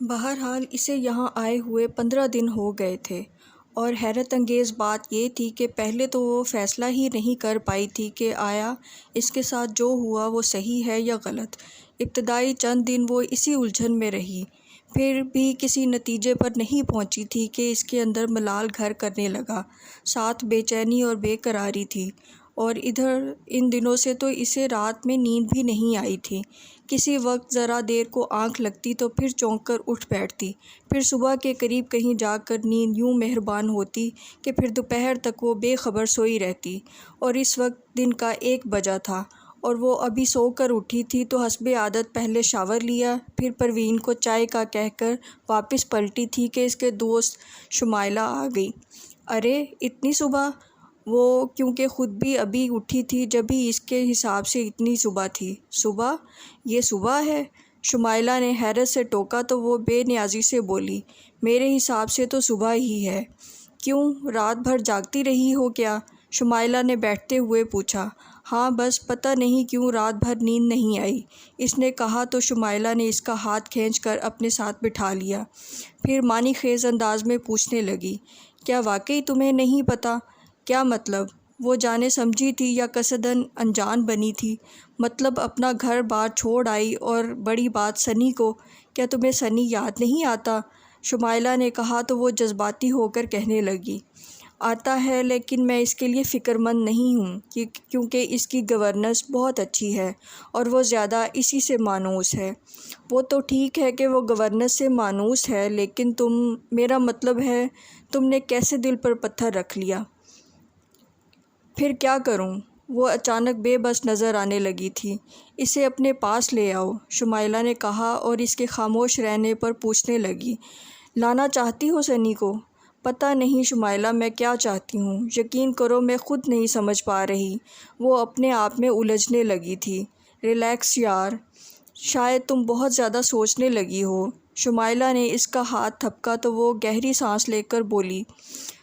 بہرحال اسے یہاں آئے ہوئے 15 دن ہو گئے تھے، اور حیرت انگیز بات یہ تھی کہ پہلے تو وہ فیصلہ ہی نہیں کر پائی تھی کہ آیا اس کے ساتھ جو ہوا وہ صحیح ہے یا غلط۔ ابتدائی چند دن وہ اسی الجھن میں رہی، پھر بھی کسی نتیجے پر نہیں پہنچی تھی کہ اس کے اندر ملال گھر کرنے لگا، ساتھ بے چینی اور بے قراری تھی۔ اور ادھر ان دنوں سے تو اسے رات میں نیند بھی نہیں آئی تھی۔ کسی وقت ذرا دیر کو آنکھ لگتی تو پھر چونک کر اٹھ بیٹھتی، پھر صبح کے قریب کہیں جا کر نیند یوں مہربان ہوتی کہ پھر دوپہر تک وہ بے خبر سوئی رہتی۔ اور اس وقت دن کا 1 بجا تھا اور وہ ابھی سو کر اٹھی تھی تو حسب عادت پہلے شاور لیا، پھر پروین کو چائے کا کہہ کر واپس پلٹی تھی کہ اس کے دوست شمائلہ آ گئی۔ ارے اتنی صبح! وہ کیونکہ خود بھی ابھی اٹھی تھی جبھی اس کے حساب سے اتنی صبح تھی۔ صبح؟ یہ صبح ہے؟ شمائلہ نے حیرت سے ٹوکا تو وہ بے نیازی سے بولی، میرے حساب سے تو صبح ہی ہے۔ کیوں، رات بھر جاگتی رہی ہو کیا؟ شمائلہ نے بیٹھتے ہوئے پوچھا۔ ہاں بس پتہ نہیں کیوں رات بھر نیند نہیں آئی، اس نے کہا تو شمائلہ نے اس کا ہاتھ کھینچ کر اپنے ساتھ بٹھا لیا، پھر معنی خیز انداز میں پوچھنے لگی، کیا واقعی تمہیں نہیں پتہ؟ کیا مطلب؟ وہ جانے سمجھی تھی یا قصداً انجان بنی تھی؟ مطلب اپنا گھر بار چھوڑ آئی، اور بڑی بات سنی کو۔ کیا تمہیں سنی یاد نہیں آتا؟ شمائلہ نے کہا تو وہ جذباتی ہو کر کہنے لگی، آتا ہے لیکن میں اس کے لیے فکر مند نہیں ہوں کیونکہ اس کی گورننس بہت اچھی ہے اور وہ زیادہ اسی سے مانوس ہے۔ وہ تو ٹھیک ہے کہ وہ گورننس سے مانوس ہے، لیکن میرا مطلب ہے تم نے کیسے دل پر پتھر رکھ لیا؟ پھر کیا کروں؟ وہ اچانک بے بس نظر آنے لگی تھی۔ اسے اپنے پاس لے آؤ، شمائلہ نے کہا اور اس کے خاموش رہنے پر پوچھنے لگی، لانا چاہتی ہو سنی کو؟ پتہ نہیں شمائلہ میں کیا چاہتی ہوں، یقین کرو میں خود نہیں سمجھ پا رہی۔ وہ اپنے آپ میں الجھنے لگی تھی۔ ریلیکس یار، شاید تم بہت زیادہ سوچنے لگی ہو۔ شمائلہ نے اس کا ہاتھ تھپکا تو وہ گہری سانس لے کر بولی،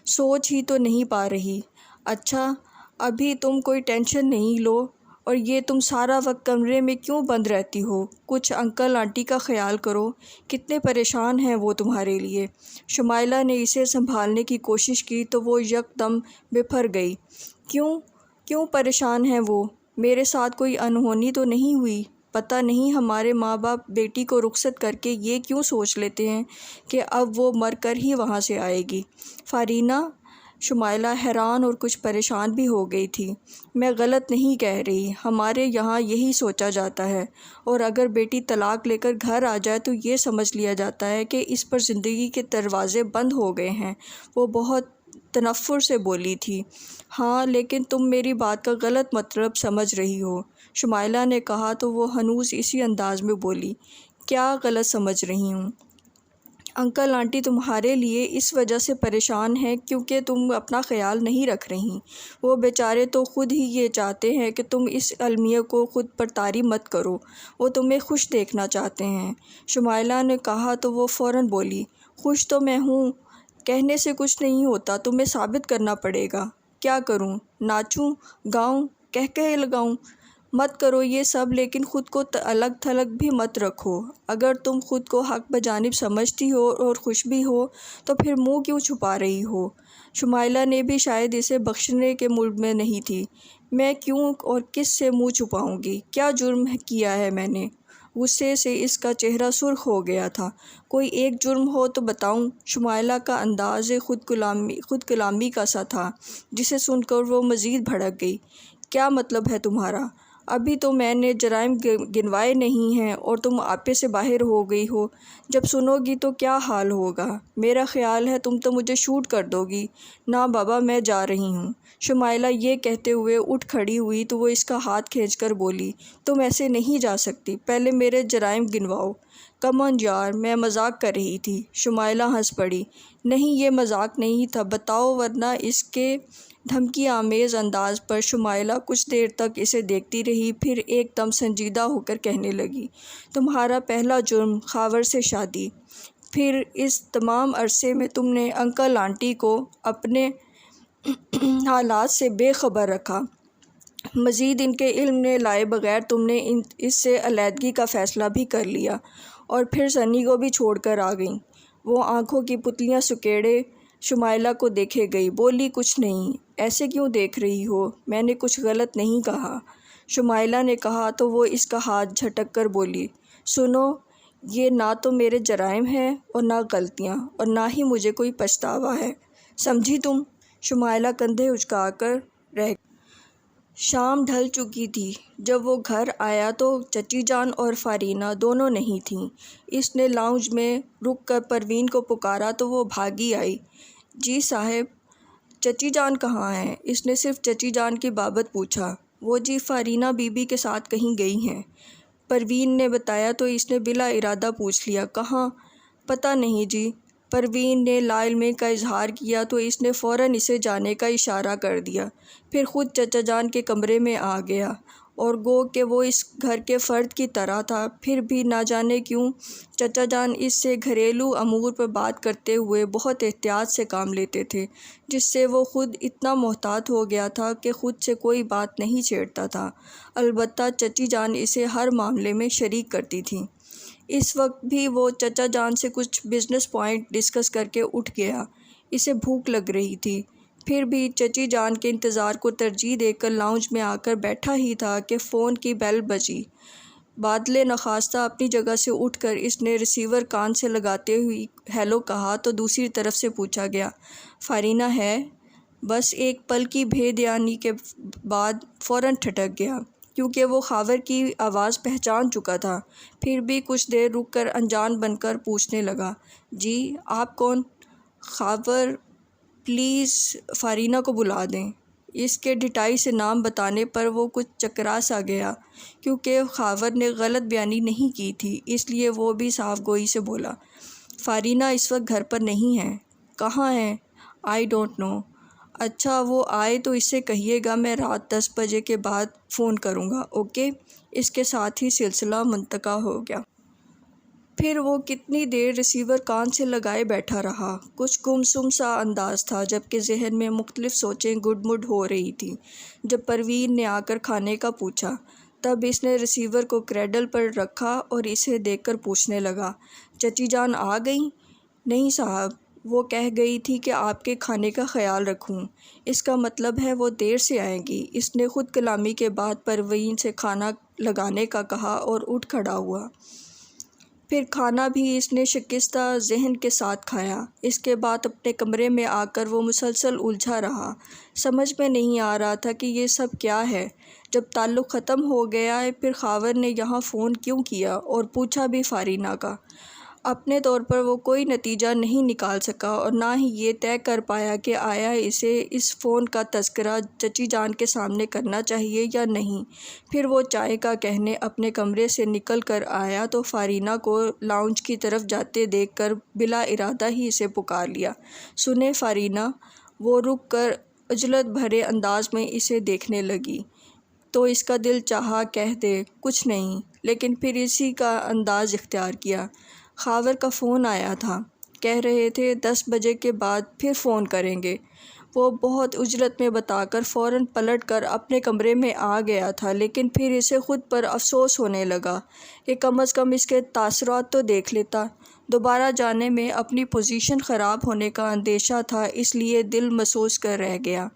سوچ ہی تو نہیں پا رہی۔ اچھا، ابھی تم کوئی ٹینشن نہیں لو، اور یہ تم سارا وقت کمرے میں کیوں بند رہتی ہو؟ کچھ انکل آنٹی کا خیال کرو، کتنے پریشان ہیں وہ تمہارے لیے۔ شمائلہ نے اسے سنبھالنے کی کوشش کی تو وہ یکدم بفر گئی۔ کیوں پریشان ہیں وہ؟ میرے ساتھ کوئی انہونی تو نہیں ہوئی؟ پتہ نہیں ہمارے ماں باپ بیٹی کو رخصت کر کے یہ کیوں سوچ لیتے ہیں کہ اب وہ مر کر ہی وہاں سے آئے گی۔ فارینہ، شمائلہ حیران اور کچھ پریشان بھی ہو گئی تھی۔ میں غلط نہیں کہہ رہی، ہمارے یہاں یہی سوچا جاتا ہے، اور اگر بیٹی طلاق لے کر گھر آ جائے تو یہ سمجھ لیا جاتا ہے کہ اس پر زندگی کے دروازے بند ہو گئے ہیں۔ وہ بہت تنفر سے بولی تھی۔ ہاں لیکن تم میری بات کا غلط مطلب سمجھ رہی ہو، شمائلہ نے کہا تو وہ ہنوز اسی انداز میں بولی، کیا غلط سمجھ رہی ہوں؟ انکل آنٹی تمہارے لیے اس وجہ سے پریشان ہیں کیونکہ تم اپنا خیال نہیں رکھ رہی۔ وہ بیچارے تو خود ہی یہ چاہتے ہیں کہ تم اس المیہ کو خود پر طاری مت کرو، وہ تمہیں خوش دیکھنا چاہتے ہیں۔ شمائلہ نے کہا تو وہ فوراً بولی، خوش تو میں ہوں، کہنے سے کچھ نہیں ہوتا، تمہیں ثابت کرنا پڑے گا۔ کیا کروں؟ ناچوں، گاؤں، کہکہے لگاؤں؟ مت کرو یہ سب، لیکن خود کو الگ تھلگ بھی مت رکھو۔ اگر تم خود کو حق بجانب سمجھتی ہو اور خوش بھی ہو تو پھر منہ کیوں چھپا رہی ہو؟ شمائلہ نے بھی شاید اسے بخشنے کے موڈ میں نہیں تھی۔ میں کیوں اور کس سے منہ چھپاؤں گی؟ کیا جرم کیا ہے میں نے؟ غصے سے اس کا چہرہ سرخ ہو گیا تھا۔ کوئی ایک جرم ہو تو بتاؤں؟ شمائلہ کا انداز خود کلامی کا سا تھا جسے سن کر وہ مزید بھڑک گئی۔ کیا مطلب ہے تمہارا؟ ابھی تو میں نے جرائم گنوائے نہیں ہیں اور تم آپے سے باہر ہو گئی ہو، جب سنو گی تو کیا حال ہوگا؟ میرا خیال ہے تم تو مجھے شوٹ کر دو گی۔ نہ بابا، میں جا رہی ہوں۔ شمائلہ یہ کہتے ہوئے اٹھ کھڑی ہوئی تو وہ اس کا ہاتھ کھینچ کر بولی، تم ایسے نہیں جا سکتی، پہلے میرے جرائم گنواؤ۔ کم آن یار، میں مذاق کر رہی تھی۔ شمائلہ ہنس پڑی۔ نہیں، یہ مذاق نہیں تھا، بتاؤ ورنہ۔ اس کے دھمکی آمیز انداز پر شمائلہ کچھ دیر تک اسے دیکھتی رہی، پھر ایک دم سنجیدہ ہو کر کہنے لگی، تمہارا پہلا جرم خاور سے شادی، پھر اس تمام عرصے میں تم نے انکل آنٹی کو اپنے حالات سے بے خبر رکھا، مزید ان کے علم میں لائے بغیر تم نے اس سے علیحدگی کا فیصلہ بھی کر لیا، اور پھر سنی کو بھی چھوڑ کر آ گئیں۔ وہ آنکھوں کی پتلیاں سکیڑے شمائلہ کو دیکھے گئی، بولی کچھ نہیں۔ ایسے کیوں دیکھ رہی ہو؟ میں نے کچھ غلط نہیں کہا، شمائلہ نے کہا تو وہ اس کا ہاتھ جھٹک کر بولی، سنو، یہ نہ تو میرے جرائم ہیں اور نہ غلطیاں، اور نہ ہی مجھے کوئی پچھتاوا ہے، سمجھی تم؟ شمائلہ کندھے اچکا کر رہ شام ڈھل چکی تھی۔ جب وہ گھر آیا تو چچی جان اور فارینہ دونوں نہیں تھیں۔ اس نے لاؤنج میں رک کر پروین کو پکارا تو وہ بھاگی آئی۔ جی صاحب، چچی جان کہاں ہیں؟ اس نے صرف چچی جان کی بابت پوچھا۔ وہ جی فارینہ بی بی کے ساتھ کہیں گئی ہیں، پروین نے بتایا تو اس نے بلا ارادہ پوچھ لیا، کہاں؟ پتہ نہیں جی۔ پروین نے لا علمی کا اظہار کیا تو اس نے فوراً اسے جانے کا اشارہ کر دیا، پھر خود چچا جان کے کمرے میں آ گیا، اور گو کہ وہ اس گھر کے فرد کی طرح تھا۔ پھر بھی نہ جانے کیوں چچا جان اس سے گھریلو امور پر بات کرتے ہوئے بہت احتیاط سے کام لیتے تھے، جس سے وہ خود اتنا محتاط ہو گیا تھا کہ خود سے کوئی بات نہیں چھیڑتا تھا۔ البتہ چچی جان اسے ہر معاملے میں شریک کرتی تھیں۔ اس وقت بھی وہ چچا جان سے کچھ بزنس پوائنٹ ڈسکس کر کے اٹھ گیا۔ اسے بھوک لگ رہی تھی، پھر بھی چچی جان کے انتظار کو ترجیح دے کر لاؤنج میں آ کر بیٹھا ہی تھا کہ فون کی بیل بجی۔ بادل نخواستہ اپنی جگہ سے اٹھ کر اس نے ریسیور کان سے لگاتے ہوئی ہیلو کہا تو دوسری طرف سے پوچھا گیا، فارینہ ہے؟ بس ایک پل کی بے دھیانی کے بعد فوراً ٹھٹک گیا، کیونکہ وہ خاور کی آواز پہچان چکا تھا۔ پھر بھی کچھ دیر رک کر انجان بن کر پوچھنے لگا، جی آپ کون؟ خاور، پلیز فارینہ کو بلا دیں۔ اس کے ڈٹائی سے نام بتانے پر وہ کچھ چکرا سا گیا، کیونکہ خاور نے غلط بیانی نہیں کی تھی، اس لیے وہ بھی صاف گوئی سے بولا، فارینہ اس وقت گھر پر نہیں ہے۔ کہاں ہے؟ I don't know. اچھا، وہ آئے تو اس سے کہیے گا میں رات 10 بجے کے بعد فون کروں گا، اوکے؟ اس کے ساتھ ہی سلسلہ منقطع ہو گیا۔ پھر وہ کتنی دیر ریسیور کان سے لگائے بیٹھا رہا۔ کچھ گمسم سا انداز تھا، جبکہ ذہن میں مختلف سوچیں گڈ مڈ ہو رہی تھیں۔ جب پروین نے آ کر کھانے کا پوچھا، تب اس نے ریسیور کو کریڈل پر رکھا اور اسے دیکھ کر پوچھنے لگا، چچی جان آ گئیں؟ نہیں صاحب، وہ کہہ گئی تھی کہ آپ کے کھانے کا خیال رکھوں۔ اس کا مطلب ہے وہ دیر سے آئیں گی۔ اس نے خود کلامی کے بعد پروین سے کھانا لگانے کا کہا اور اٹھ کھڑا ہوا۔ پھر کھانا بھی اس نے شکستہ ذہن کے ساتھ کھایا۔ اس کے بعد اپنے کمرے میں آ کر وہ مسلسل الجھا رہا۔ سمجھ میں نہیں آ رہا تھا کہ یہ سب کیا ہے۔ جب تعلق ختم ہو گیا ہے، پھر خاور نے یہاں فون کیوں کیا اور پوچھا بھی فارینہ کا؟ اپنے طور پر وہ کوئی نتیجہ نہیں نکال سکا اور نہ ہی یہ طے کر پایا کہ آیا اسے اس فون کا تذکرہ چچی جان کے سامنے کرنا چاہیے یا نہیں۔ پھر وہ چائے کا کہنے اپنے کمرے سے نکل کر آیا تو فارینہ کو لاؤنج کی طرف جاتے دیکھ کر بلا ارادہ ہی اسے پکار لیا، سنیں فارینہ؟ وہ رک کر عجلت بھرے انداز میں اسے دیکھنے لگی تو اس کا دل چاہا کہہ دے کچھ نہیں، لیکن پھر اسی کا انداز اختیار کیا۔ خاور کا فون آیا تھا، کہہ رہے تھے 10 بجے کے بعد پھر فون کریں گے۔ وہ بہت عجلت میں بتا کر فوراً پلٹ کر اپنے کمرے میں آ گیا تھا، لیکن پھر اسے خود پر افسوس ہونے لگا کہ کم از کم اس کے تاثرات تو دیکھ لیتا۔ دوبارہ جانے میں اپنی پوزیشن خراب ہونے کا اندیشہ تھا، اس لیے دل محسوس کر رہ گیا،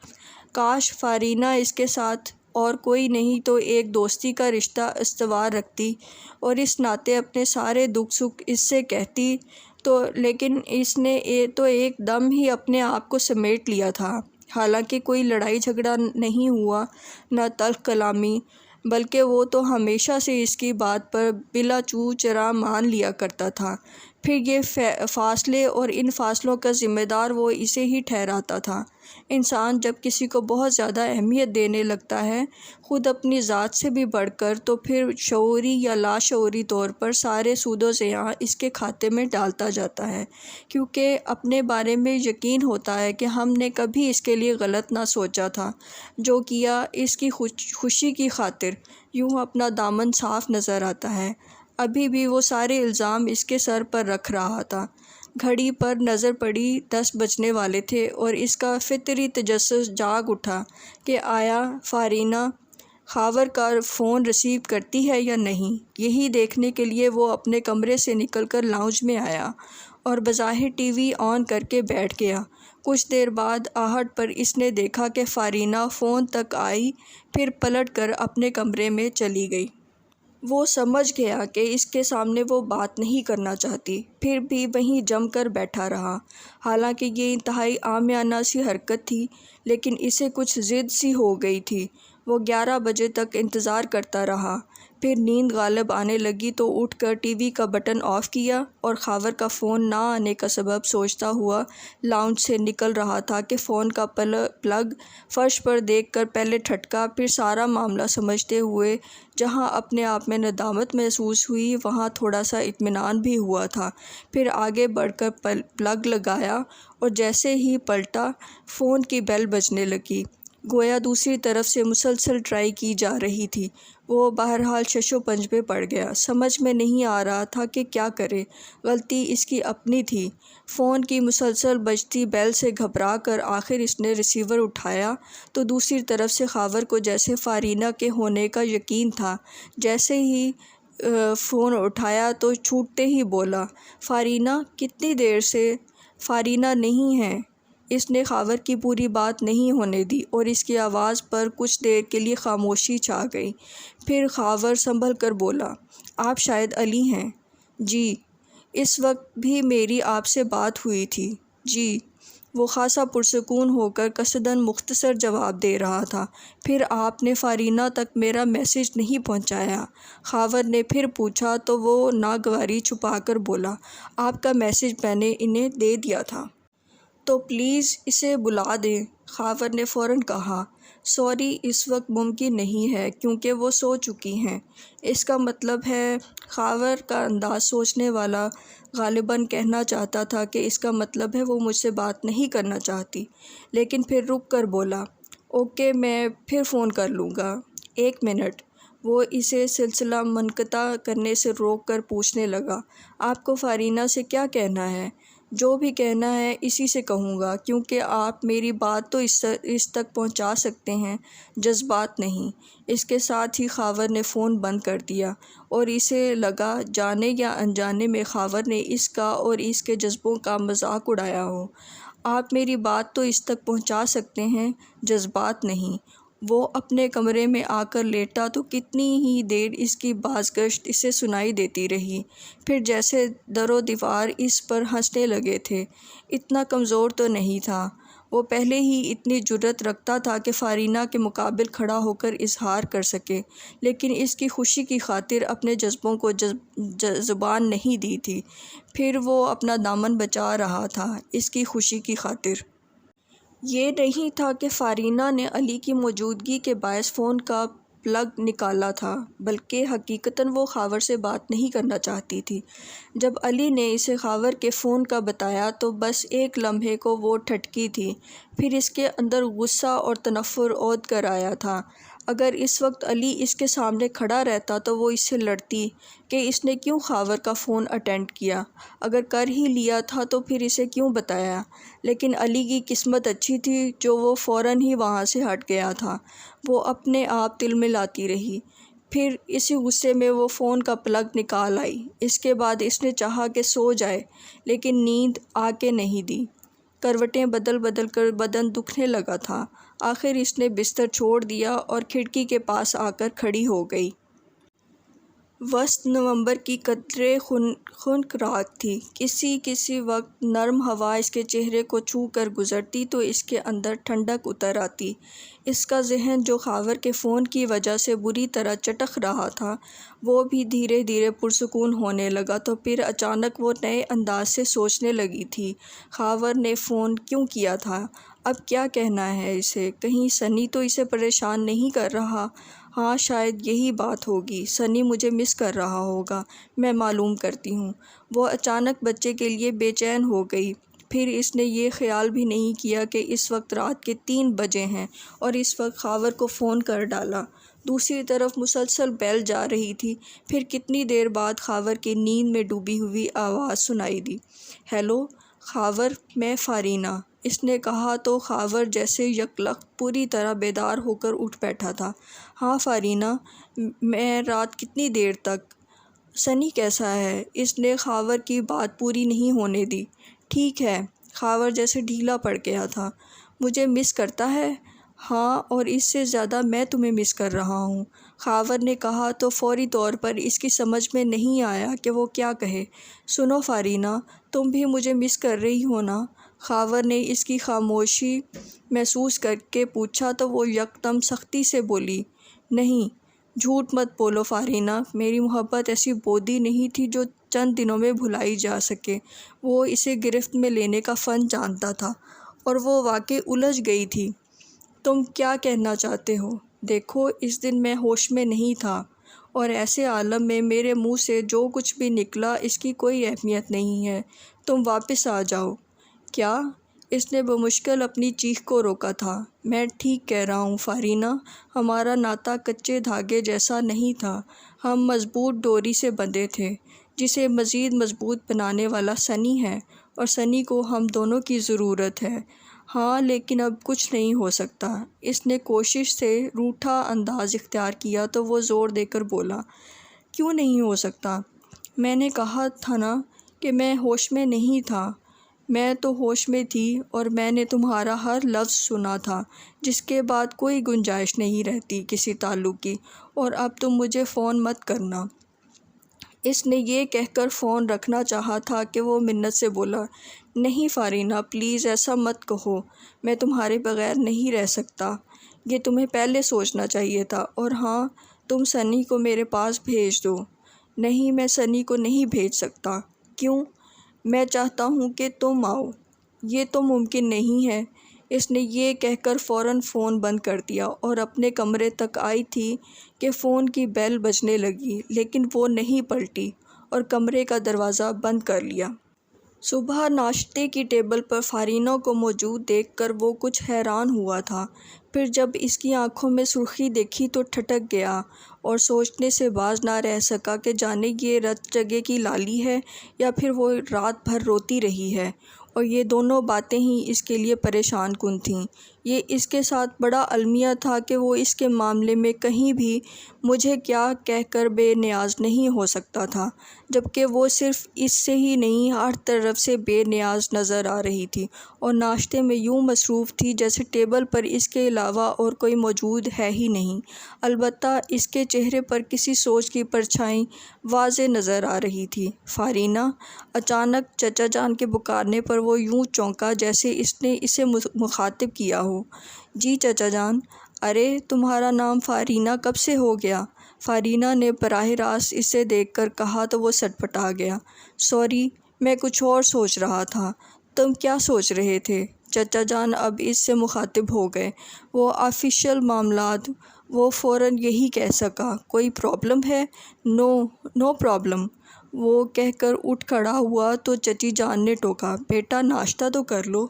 کاش فارینہ اس کے ساتھ اور کوئی نہیں تو ایک دوستی کا رشتہ استوار رکھتی اور اس ناطے اپنے سارے دکھ سکھ اس سے کہتی تو، لیکن اس نے تو ایک دم ہی اپنے آپ کو سمیٹ لیا تھا۔ حالانکہ کوئی لڑائی جھگڑا نہیں ہوا، نہ تلخ کلامی، بلکہ وہ تو ہمیشہ سے اس کی بات پر بلا چوں چرا مان لیا کرتا تھا۔ پھر یہ فاصلے اور ان فاصلوں کا ذمہ دار وہ اسے ہی ٹھہراتا تھا۔ انسان جب کسی کو بہت زیادہ اہمیت دینے لگتا ہے، خود اپنی ذات سے بھی بڑھ کر، تو پھر شعوری یا لاشعوری طور پر سارے سود و زیاں اس کے کھاتے میں ڈالتا جاتا ہے، کیونکہ اپنے بارے میں یقین ہوتا ہے کہ ہم نے کبھی اس کے لیے غلط نہ سوچا تھا، جو کیا اس کی خوشی کی خاطر، یوں اپنا دامن صاف نظر آتا ہے۔ ابھی بھی وہ سارے الزام اس کے سر پر رکھ رہا تھا۔ گھڑی پر نظر پڑی، 10 بجنے والے تھے اور اس کا فطری تجسس جاگ اٹھا کہ آیا فارینہ خاور کا فون ریسیو کرتی ہے یا نہیں۔ یہی دیکھنے کے لیے وہ اپنے کمرے سے نکل کر لاؤنج میں آیا اور بظاہر ٹی وی آن کر کے بیٹھ گیا۔ کچھ دیر بعد آہٹ پر اس نے دیکھا کہ فارینہ فون تک آئی، پھر پلٹ کر اپنے کمرے میں چلی گئی۔ وہ سمجھ گیا کہ اس کے سامنے وہ بات نہیں کرنا چاہتی، پھر بھی وہیں جم کر بیٹھا رہا۔ حالانکہ یہ انتہائی عامیانہ سی حرکت تھی، لیکن اسے کچھ ضد سی ہو گئی تھی۔ وہ 11 بجے تک انتظار کرتا رہا، پھر نیند غالب آنے لگی تو اٹھ کر ٹی وی کا بٹن آف کیا اور خاور کا فون نہ آنے کا سبب سوچتا ہوا لاؤنج سے نکل رہا تھا کہ فون کا پلگ فرش پر دیکھ کر پہلے ٹھٹکا، پھر سارا معاملہ سمجھتے ہوئے جہاں اپنے آپ میں ندامت محسوس ہوئی وہاں تھوڑا سا اطمینان بھی ہوا تھا، پھر آگے بڑھ کر پلگ لگایا اور جیسے ہی پلٹا فون کی بیل بجنے لگی، گویا دوسری طرف سے مسلسل ٹرائی کی جا رہی تھی۔ وہ بہرحال شش و پنج میں پڑ گیا، سمجھ میں نہیں آ رہا تھا کہ کیا کرے۔ غلطی اس کی اپنی تھی۔ فون کی مسلسل بجتی بیل سے گھبرا کر آخر اس نے ریسیور اٹھایا تو دوسری طرف سے خاور کو جیسے فارینہ کے ہونے کا یقین تھا۔ جیسے ہی فون اٹھایا تو چھوٹتے ہی بولا، "فارینہ، کتنی دیر سے؟" "فارینہ نہیں ہے۔" اس نے خاور کی پوری بات نہیں ہونے دی اور اس کی آواز پر کچھ دیر کے لیے خاموشی چھا گئی۔ پھر خاور سنبھل کر بولا، "آپ شاید علی ہیں۔" "جی۔" "اس وقت بھی میری آپ سے بات ہوئی تھی۔" "جی۔" وہ خاصا پرسکون ہو کر قصداً مختصر جواب دے رہا تھا۔ "پھر آپ نے فارینہ تک میرا میسج نہیں پہنچایا؟" خاور نے پھر پوچھا تو وہ ناگواری چھپا کر بولا، "آپ کا میسج میں نے انہیں دے دیا تھا۔ تو پلیز اسے بلا دیں۔" خاور نے فوراً کہا، "سوری، اس وقت ممکن نہیں ہے کیونکہ وہ سو چکی ہیں۔" "اس کا مطلب ہے…" خاور کا انداز سوچنے والا غالباً کہنا چاہتا تھا کہ اس کا مطلب ہے وہ مجھ سے بات نہیں کرنا چاہتی، لیکن پھر رک کر بولا، "اوکے، میں پھر فون کر لوں گا۔" "ایک منٹ۔" وہ اسے سلسلہ منقطع کرنے سے روک کر پوچھنے لگا، "آپ کو فارینہ سے کیا کہنا ہے؟" "جو بھی کہنا ہے اسی سے کہوں گا، کیونکہ آپ میری بات تو اس تک پہنچا سکتے ہیں، جذبات نہیں۔" اس کے ساتھ ہی خاور نے فون بند کر دیا اور اسے لگا جانے یا انجانے میں خاور نے اس کا اور اس کے جذبوں کا مذاق اڑایا ہو۔ "آپ میری بات تو اس تک پہنچا سکتے ہیں، جذبات نہیں۔" وہ اپنے کمرے میں آ کر لیٹا تو کتنی ہی دیر اس کی بازگشت اسے سنائی دیتی رہی، پھر جیسے در و دیوار اس پر ہنسنے لگے تھے۔ اتنا کمزور تو نہیں تھا، وہ پہلے ہی اتنی جرأت رکھتا تھا کہ فارینہ کے مقابل کھڑا ہو کر اظہار کر سکے، لیکن اس کی خوشی کی خاطر اپنے جذبوں کو زبان نہیں دی تھی، پھر وہ اپنا دامن بچا رہا تھا اس کی خوشی کی خاطر۔ یہ نہیں تھا کہ فارینہ نے علی کی موجودگی کے باعث فون کا پلگ نکالا تھا، بلکہ حقیقتاً وہ خاور سے بات نہیں کرنا چاہتی تھی۔ جب علی نے اسے خاور کے فون کا بتایا تو بس ایک لمحے کو وہ ٹھٹکی تھی، پھر اس کے اندر غصہ اور تنفر عود کر آیا تھا۔ اگر اس وقت علی اس کے سامنے کھڑا رہتا تو وہ اس سے لڑتی کہ اس نے کیوں خاور کا فون اٹینڈ کیا، اگر کر ہی لیا تھا تو پھر اسے کیوں بتایا، لیکن علی کی قسمت اچھی تھی جو وہ فوراً ہی وہاں سے ہٹ گیا تھا۔ وہ اپنے آپ تلملاتی رہی، پھر اسی غصے میں وہ فون کا پلگ نکال آئی۔ اس کے بعد اس نے چاہا کہ سو جائے، لیکن نیند آ کے نہیں دی۔ کروٹیں بدل بدل کر بدن دکھنے لگا تھا۔ آخر اس نے بستر چھوڑ دیا اور کھڑکی کے پاس آ کر کھڑی ہو گئی۔ وسط نومبر کی قدرے خنک رات تھی۔ کسی وقت نرم ہوا اس کے چہرے کو چھو کر گزرتی تو اس کے اندر ٹھنڈک اتر آتی۔ اس کا ذہن جو خاور کے فون کی وجہ سے بری طرح چٹخ رہا تھا، وہ بھی دھیرے دھیرے پرسکون ہونے لگا تو پھر اچانک وہ نئے انداز سے سوچنے لگی تھی، خاور نے فون کیوں کیا تھا؟ اب کیا کہنا ہے اسے؟ کہیں سنی تو اسے پریشان نہیں کر رہا؟ ہاں، شاید یہی بات ہوگی، سنی مجھے مس کر رہا ہوگا، میں معلوم کرتی ہوں۔ وہ اچانک بچے کے لیے بے چین ہو گئی۔ پھر اس نے یہ خیال بھی نہیں کیا کہ اس وقت رات کے 3 بجے ہیں اور اس وقت خاور کو فون کر ڈالا۔ دوسری طرف مسلسل بیل جا رہی تھی، پھر کتنی دیر بعد خاور کی نیند میں ڈوبی ہوئی آواز سنائی دی، "ہیلو خاور، میں فارینہ۔" اس نے کہا تو خاور جیسے یکلخت پوری طرح بیدار ہو کر اٹھ بیٹھا تھا۔ ہاں فارینہ، میں رات کتنی دیر تک؟ سنی کیسا ہے؟ اس نے خاور کی بات پوری نہیں ہونے دی۔ ٹھیک ہے، خاور جیسے ڈھیلا پڑ گیا تھا۔ مجھے مس کرتا ہے؟ ہاں، اور اس سے زیادہ میں تمہیں مس کر رہا ہوں، خاور نے کہا تو فوری طور پر اس کی سمجھ میں نہیں آیا کہ وہ کیا کہے۔ سنو فارینہ، تم بھی مجھے مس کر رہی ہو نا؟ خاور نے اس کی خاموشی محسوس کر کے پوچھا تو وہ یکدم سختی سے بولی، نہیں، جھوٹ مت بولو فارینہ، میری محبت ایسی بودی نہیں تھی جو چند دنوں میں بھلائی جا سکے۔ وہ اسے گرفت میں لینے کا فن جانتا تھا اور وہ واقعی الجھ گئی تھی۔ تم کیا کہنا چاہتے ہو؟ دیکھو، اس دن میں ہوش میں نہیں تھا، اور ایسے عالم میں میرے منہ سے جو کچھ بھی نکلا اس کی کوئی اہمیت نہیں ہے۔ تم واپس آ جاؤ۔ کیا؟ اس نے بمشکل اپنی چیخ کو روکا تھا۔ میں ٹھیک کہہ رہا ہوں فارینہ، ہمارا ناطہ کچے دھاگے جیسا نہیں تھا، ہم مضبوط ڈوری سے بندھے تھے، جسے مزید مضبوط بنانے والا سنی ہے، اور سنی کو ہم دونوں کی ضرورت ہے۔ ہاں، لیکن اب کچھ نہیں ہو سکتا۔ اس نے کوشش سے روٹھا انداز اختیار کیا تو وہ زور دے کر بولا، کیوں نہیں ہو سکتا؟ میں نے کہا تھا نا کہ میں ہوش میں نہیں تھا۔ میں تو ہوش میں تھی، اور میں نے تمہارا ہر لفظ سنا تھا، جس کے بعد کوئی گنجائش نہیں رہتی کسی تعلق کی، اور اب تم مجھے فون مت کرنا۔ اس نے یہ کہہ کر فون رکھنا چاہا تھا کہ وہ منت سے بولا، نہیں فارینہ، پلیز ایسا مت کہو، میں تمہارے بغیر نہیں رہ سکتا۔ یہ تمہیں پہلے سوچنا چاہیے تھا، اور ہاں، تم سنی کو میرے پاس بھیج دو۔ نہیں، میں سنی کو نہیں بھیج سکتا۔ کیوں؟ میں چاہتا ہوں کہ تم آؤ۔ یہ تو ممکن نہیں ہے۔ اس نے یہ کہہ کر فوراً فون بند کر دیا اور اپنے کمرے تک آئی تھی کہ فون کی بیل بجنے لگی، لیکن وہ نہیں پلٹی اور کمرے کا دروازہ بند کر لیا۔ صبح ناشتے کی ٹیبل پر فارینہ کو موجود دیکھ کر وہ کچھ حیران ہوا تھا، پھر جب اس کی آنکھوں میں سرخی دیکھی تو ٹھٹک گیا اور سوچنے سے باز نہ رہ سکا کہ جانے یہ رت جگے کی لالی ہے یا پھر وہ رات بھر روتی رہی ہے، اور یہ دونوں باتیں ہی اس کے لیے پریشان کن تھیں۔ یہ اس کے ساتھ بڑا المیہ تھا کہ وہ اس کے معاملے میں کہیں بھی مجھے کیا کہہ کر بے نیاز نہیں ہو سکتا تھا، جبکہ وہ صرف اس سے ہی نہیں، ہر طرف سے بے نیاز نظر آ رہی تھی، اور ناشتے میں یوں مصروف تھی جیسے ٹیبل پر اس کے علاوہ اور کوئی موجود ہے ہی نہیں۔ البتہ اس کے چہرے پر کسی سوچ کی پرچھائی واضح نظر آ رہی تھی۔ فارینہ، اچانک چچا جان کے پکارنے پر وہ یوں چونکا جیسے اس نے اسے مخاطب کیا ہو۔ جی چچا جان۔ ارے، تمہارا نام فارینہ کب سے ہو گیا؟ فارینہ نے براہ راست اسے دیکھ کر کہا تو وہ سٹپٹا گیا۔ سوری، میں کچھ اور سوچ رہا تھا۔ تم کیا سوچ رہے تھے؟ چچا جان اب اس سے مخاطب ہو گئے۔ وہ آفیشل معاملات، وہ فوراً یہی کہہ سکا، کوئی پرابلم ہے؟ نو پرابلم، وہ کہہ کر اٹھ کھڑا ہوا تو چچی جان نے ٹوکا، بیٹا ناشتہ تو کر لو۔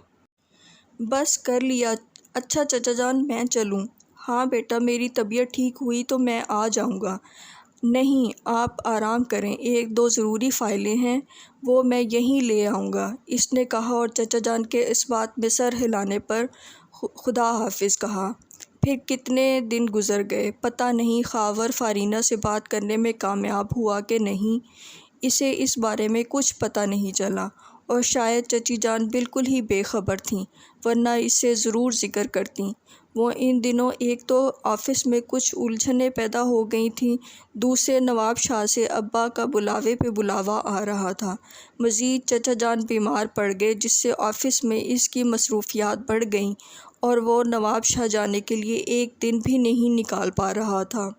بس کر لیا۔ اچھا چچا جان، میں چلوں؟ ہاں بیٹا، میری طبیعت ٹھیک ہوئی تو میں آ جاؤں گا۔ نہیں، آپ آرام کریں، ایک دو ضروری فائلیں ہیں، وہ میں یہیں لے آؤں گا، اس نے کہا، اور چچا جان کے اس بات میں سر ہلانے پر خدا حافظ کہا۔ پھر کتنے دن گزر گئے، پتہ نہیں خاور فارینہ سے بات کرنے میں کامیاب ہوا کہ نہیں، اسے اس بارے میں کچھ پتہ نہیں چلا، اور شاید چچی جان بالکل ہی بے خبر تھیں، ورنہ اس سے ضرور ذکر کرتیں۔ وہ ان دنوں ایک تو آفس میں کچھ الجھنیں پیدا ہو گئی تھیں، دوسرے نواب شاہ سے ابا کا بلاوے پہ بلاوا آ رہا تھا، مزید چچا جان بیمار پڑ گئے جس سے آفس میں اس کی مصروفیات بڑھ گئیں، اور وہ نواب شاہ جانے کے لیے ایک دن بھی نہیں نکال پا رہا تھا۔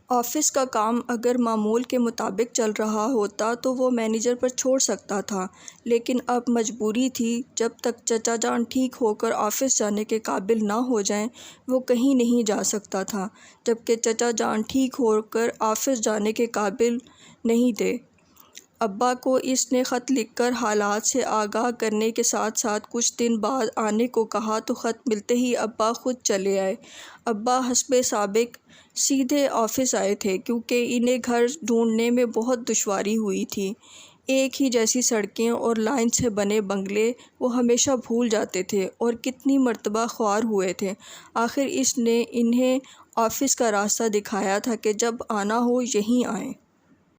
آفس کا کام اگر معمول کے مطابق چل رہا ہوتا تو وہ مینیجر پر چھوڑ سکتا تھا، لیکن اب مجبوری تھی، جب تک چچا جان ٹھیک ہو کر آفس جانے کے قابل نہ ہو جائیں وہ کہیں نہیں جا سکتا تھا، جبکہ چچا جان ٹھیک ہو کر آفس جانے کے قابل نہیں تھے۔ ابا کو اس نے خط لکھ کر حالات سے آگاہ کرنے کے ساتھ ساتھ کچھ دن بعد آنے کو کہا تو خط ملتے ہی ابا خود چلے آئے۔ ابا حسب سابق سیدھے آفس آئے تھے، کیونکہ انہیں گھر ڈھونڈنے میں بہت دشواری ہوئی تھی۔ ایک ہی جیسی سڑکیں اور لائن سے بنے بنگلے وہ ہمیشہ بھول جاتے تھے اور کتنی مرتبہ خوار ہوئے تھے۔ آخر اس نے انہیں آفس کا راستہ دکھایا تھا کہ جب آنا ہو یہیں آئیں۔